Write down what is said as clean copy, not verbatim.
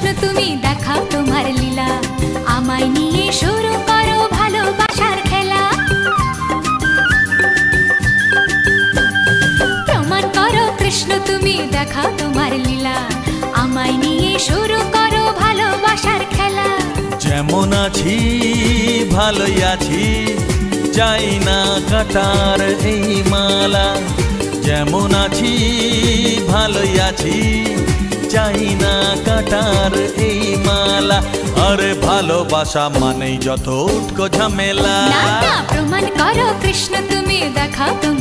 কৃষ্ণ তুমি দেখাও তোমার লীলা, আমায় নিয়ে শুরু করো ভালোবাসার খেলা। প্রমাণ করো কৃষ্ণ তুমি দেখাও তোমার লীলা, আমায় নিয়ে শুরু করো ভালোবাসার খেলা। যেমন আছি ভালোই আছি, চাই না কাটার এই মালা। যেমন আছি ভালোই আছি, চাই না কাটার এই মালা। আরে ভালোবাসা মানেই যত উটকো ঝামেলা। না না, প্রমাণ করো কৃষ্ণ তুমি দেখাও তোমার